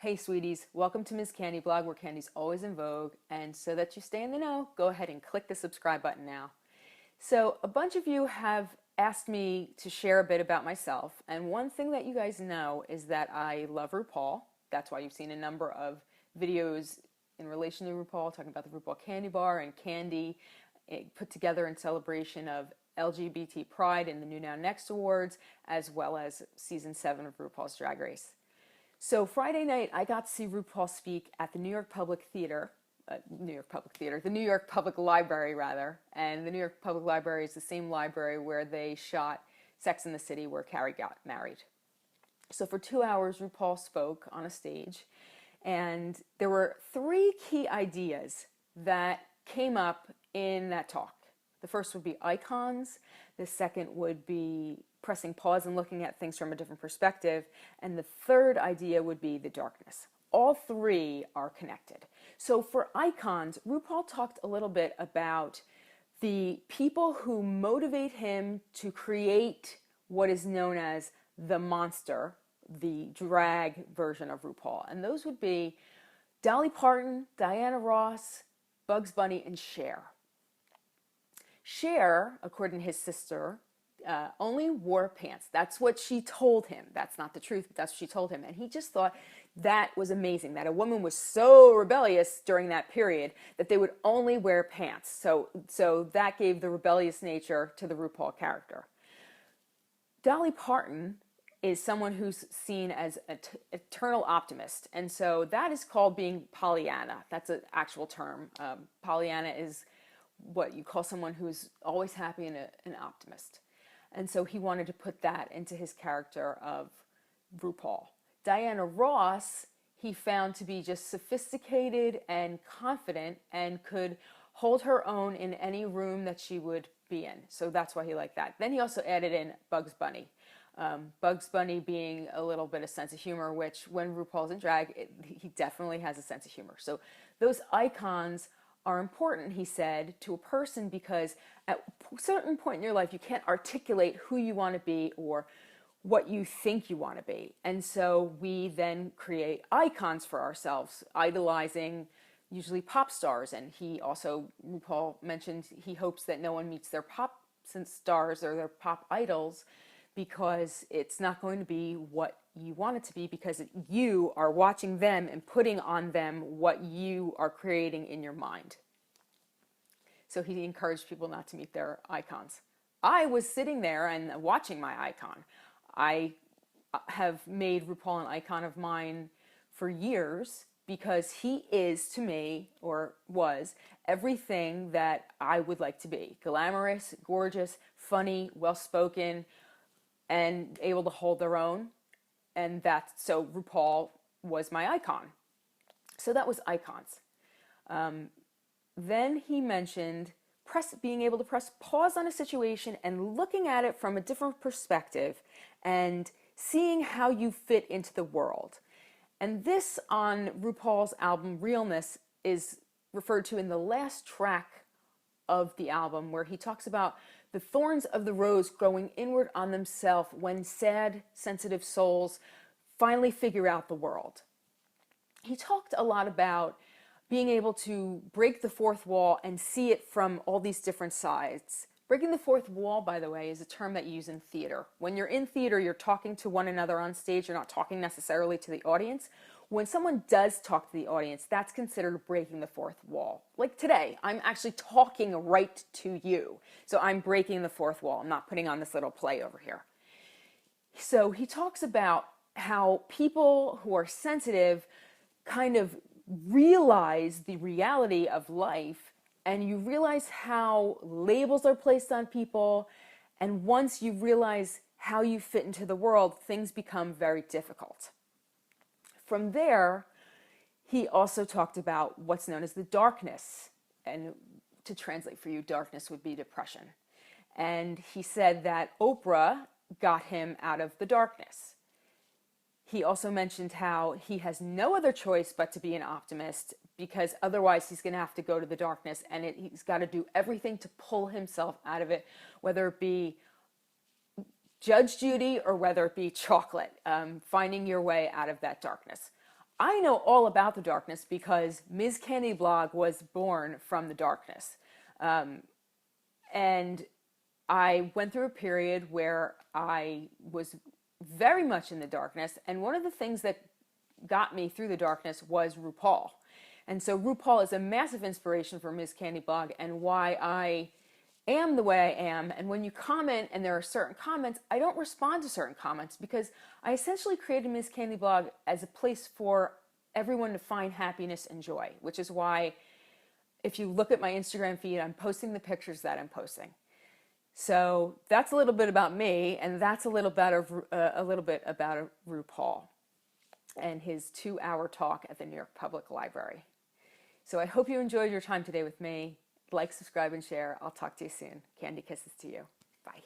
Hey sweeties, welcome to Ms. Candy Blog, where candy's always in vogue, and so that you stay in the know, go ahead and click the subscribe button now. So a bunch of you have asked me to share a bit about myself, and one thing that you guys know is that I love RuPaul. That's why you've seen a number of videos in relation to RuPaul, talking about the RuPaul Candy Bar and candy put together in celebration of LGBT Pride in the New Now Next Awards, as well as season 7 of RuPaul's Drag Race. So Friday night, I got to see RuPaul speak at the New York Public Library rather. And the New York Public Library is the same library where they shot Sex and the City, where Carrie got married. So for 2 hours, RuPaul spoke on a stage, and there were 3 key ideas that came up in that talk. The first would be icons. The second would be pressing pause and looking at things from a different perspective. And the third idea would be the darkness. All 3 are connected. So for icons, RuPaul talked a little bit about the people who motivate him to create what is known as the monster, the drag version of RuPaul. And those would be Dolly Parton, Diana Ross, Bugs Bunny, and Cher. Cher, according to his sister, only wore pants. That's what she told him. That's not the truth, but that's what she told him. And he just thought that was amazing, that a woman was so rebellious during that period that they would only wear pants. So that gave the rebellious nature to the RuPaul character. Dolly Parton is someone who's seen as an eternal optimist. And so that is called being Pollyanna. That's an actual term. Pollyanna is what you call someone who's always happy and an optimist. And so he wanted to put that into his character of RuPaul. Diana Ross, he found to be just sophisticated and confident and could hold her own in any room that she would be in. So that's why he liked that. Then he also added in Bugs Bunny. Bugs Bunny being a little bit of sense of humor, which when RuPaul's in drag, he definitely has a sense of humor. So those icons are important, he said, to a person because at a certain point in your life, you can't articulate who you want to be or what you think you want to be. And so we then create icons for ourselves, idolizing usually pop stars. And he also, RuPaul mentioned, he hopes that no one meets their pop stars or their pop idols because it's not going to be what you want it to be, because you are watching them and putting on them what you are creating in your mind. So he encouraged people not to meet their icons. I was sitting there and watching my icon. I have made RuPaul an icon of mine for years because he is, to me, or was, everything that I would like to be. Glamorous, gorgeous, funny, well-spoken, and able to hold their own. And so RuPaul was my icon. So that was icons. Then he mentioned being able to press pause on a situation and looking at it from a different perspective and seeing how you fit into the world. And this on RuPaul's album Realness is referred to in the last track of the album, where he talks about the thorns of the rose growing inward on themselves when sad, sensitive souls finally figure out the world. He talked a lot about being able to break the fourth wall and see it from all these different sides. Breaking the fourth wall, by the way, is a term that you use in theater. When you're in theater, you're talking to one another on stage. You're not talking necessarily to the audience. When someone does talk to the audience, that's considered breaking the fourth wall. Like today, I'm actually talking right to you. So I'm breaking the fourth wall. I'm not putting on this little play over here. So he talks about how people who are sensitive kind of realize the reality of life, and you realize how labels are placed on people. And once you realize how you fit into the world, things become very difficult. From there, he also talked about what's known as the darkness. And to translate for you, darkness would be depression. And he said that Oprah got him out of the darkness. He also mentioned how he has no other choice but to be an optimist, because otherwise he's going to have to go to the darkness, and he's got to do everything to pull himself out of it, whether it be Judge Judy or whether it be chocolate, finding your way out of that darkness. I know all about the darkness because Ms. Candy blog was born from the darkness. And I went through a period where I was very much in the darkness. And one of the things that got me through the darkness was RuPaul. And so RuPaul is a massive inspiration for Ms. Candy blog and why I am the way I am. And when you comment and there are certain comments, I don't respond to certain comments because I essentially created Ms. Candy blog as a place for everyone to find happipiness and joy, which is why if you look at my Instagram feed, I'm posting the pictures that I'm posting. So that's a little bit about me, and that's a little bit about RuPaul and his 2-hour talk at the New York Public Library. So I hope you enjoyed your time today with me. Like, subscribe, and share. I'll talk to you soon. Candy kisses to you. Bye.